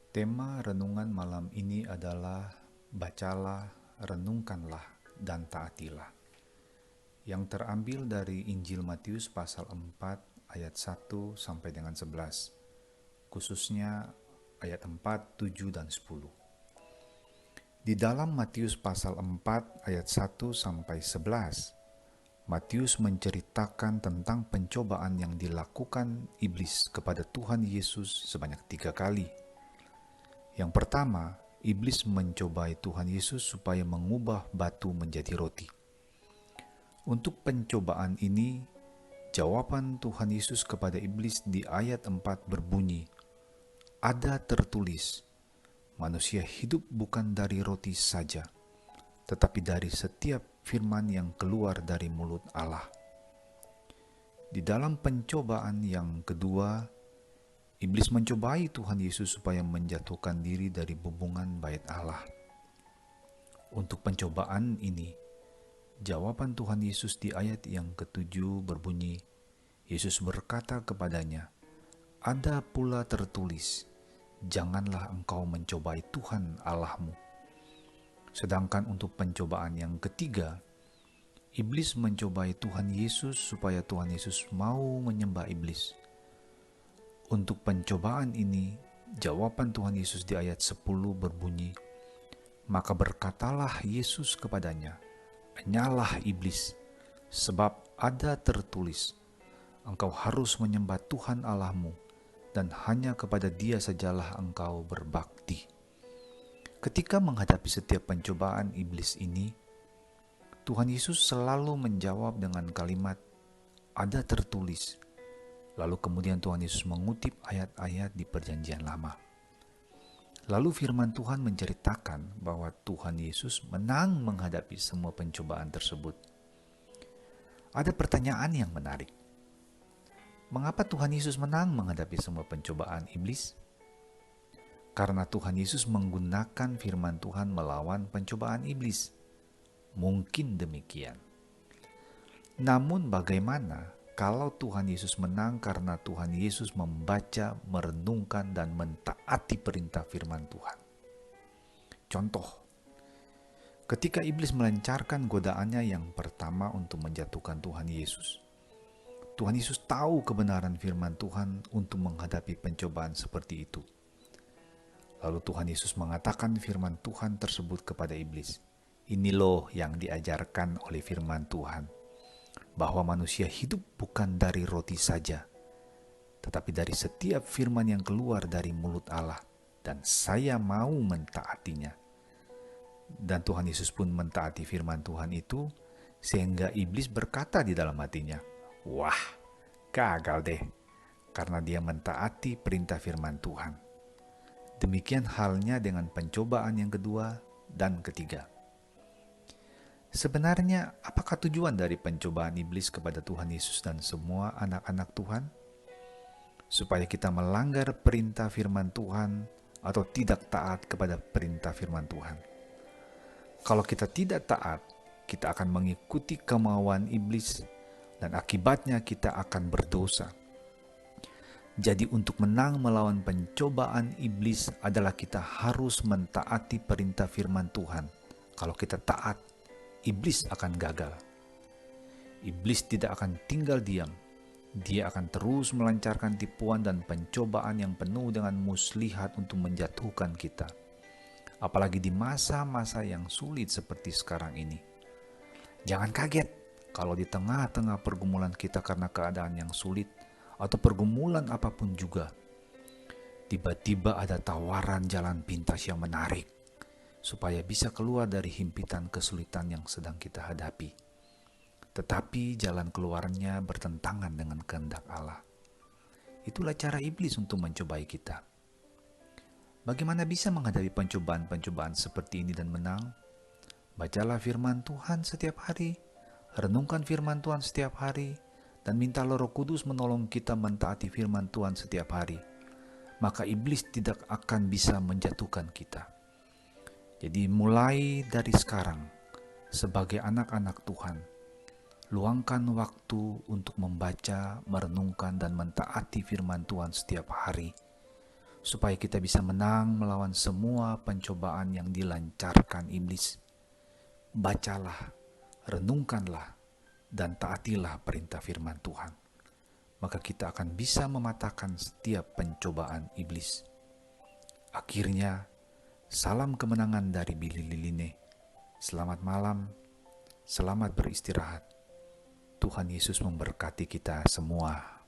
Tema renungan malam ini adalah bacalah, renungkanlah, dan taatilah. Yang terambil dari Injil Matius pasal 4 ayat 1 sampai dengan 11, khususnya ayat 4, 7, dan 10. Di dalam Matius pasal 4 ayat 1 sampai 11, Matius menceritakan tentang pencobaan yang dilakukan iblis kepada Tuhan Yesus sebanyak 3 kali. Yang pertama, iblis mencobai Tuhan Yesus supaya mengubah batu menjadi roti. Untuk pencobaan ini, jawaban Tuhan Yesus kepada iblis di ayat 4 berbunyi, "Ada tertulis, manusia hidup bukan dari roti saja, tetapi dari setiap firman yang keluar dari mulut Allah." Di dalam pencobaan yang kedua, iblis mencobai Tuhan Yesus supaya menjatuhkan diri dari hubungan bait Allah. Untuk pencobaan ini, jawaban Tuhan Yesus di ayat yang ketujuh berbunyi, Yesus berkata kepadanya, "Ada pula tertulis, janganlah engkau mencobai Tuhan Allahmu." Sedangkan untuk pencobaan yang ketiga, iblis mencobai Tuhan Yesus supaya Tuhan Yesus mau menyembah iblis. Untuk pencobaan ini, jawaban Tuhan Yesus di ayat 10 berbunyi, "Maka berkatalah Yesus kepadanya, Enyalah iblis, sebab ada tertulis, engkau harus menyembah Tuhan Allahmu, dan hanya kepada Dia sajalah engkau berbakti." Ketika menghadapi setiap pencobaan iblis ini, Tuhan Yesus selalu menjawab dengan kalimat, "Ada tertulis." Lalu kemudian Tuhan Yesus mengutip ayat-ayat di Perjanjian Lama. Lalu firman Tuhan menceritakan bahwa Tuhan Yesus menang menghadapi semua pencobaan tersebut. Ada pertanyaan yang menarik. Mengapa Tuhan Yesus menang menghadapi semua pencobaan iblis? Karena Tuhan Yesus menggunakan firman Tuhan melawan pencobaan iblis. Mungkin demikian. Namun bagaimana kalau Tuhan Yesus menang karena Tuhan Yesus membaca, merenungkan, dan mentaati perintah firman Tuhan? Contoh, ketika iblis melancarkan godaannya yang pertama untuk menjatuhkan Tuhan Yesus, Tuhan Yesus tahu kebenaran firman Tuhan untuk menghadapi pencobaan seperti itu. Lalu Tuhan Yesus mengatakan firman Tuhan tersebut kepada iblis. Ini loh yang diajarkan oleh firman Tuhan, bahwa manusia hidup bukan dari roti saja, tetapi dari setiap firman yang keluar dari mulut Allah, dan saya mau mentaatinya. Dan Tuhan Yesus pun mentaati firman Tuhan itu, sehingga iblis berkata di dalam hatinya, "Wah, gagal deh, karena dia mentaati perintah firman Tuhan." Demikian halnya dengan pencobaan yang kedua dan ketiga. Sebenarnya, apakah tujuan dari pencobaan iblis kepada Tuhan Yesus dan semua anak-anak Tuhan? Supaya kita melanggar perintah firman Tuhan atau tidak taat kepada perintah firman Tuhan. Kalau kita tidak taat, kita akan mengikuti kemauan iblis dan akibatnya kita akan berdosa. Jadi untuk menang melawan pencobaan iblis adalah kita harus mentaati perintah firman Tuhan. Kalau kita taat, iblis akan gagal. Iblis tidak akan tinggal diam. Dia akan terus melancarkan tipuan dan pencobaan yang penuh dengan muslihat untuk menjatuhkan kita. Apalagi di masa-masa yang sulit seperti sekarang ini. Jangan kaget kalau di tengah-tengah pergumulan kita karena keadaan yang sulit, atau pergumulan apapun juga, tiba-tiba ada tawaran jalan pintas yang menarik supaya bisa keluar dari himpitan kesulitan yang sedang kita hadapi. Tetapi jalan keluarnya bertentangan dengan kehendak Allah. Itulah cara iblis untuk mencobai kita. Bagaimana bisa menghadapi pencobaan-pencobaan seperti ini dan menang? Bacalah firman Tuhan setiap hari, renungkan firman Tuhan setiap hari, dan mintalah Roh Kudus menolong kita mentaati firman Tuhan setiap hari. Maka iblis tidak akan bisa menjatuhkan kita. Jadi mulai dari sekarang, sebagai anak-anak Tuhan, luangkan waktu untuk membaca, merenungkan, dan mentaati firman Tuhan setiap hari, supaya kita bisa menang melawan semua pencobaan yang dilancarkan iblis. Bacalah, renungkanlah, dan taatilah perintah firman Tuhan. Maka kita akan bisa mematahkan setiap pencobaan iblis. Akhirnya, salam kemenangan dari Billy Liline. Selamat malam, selamat beristirahat. Tuhan Yesus memberkati kita semua.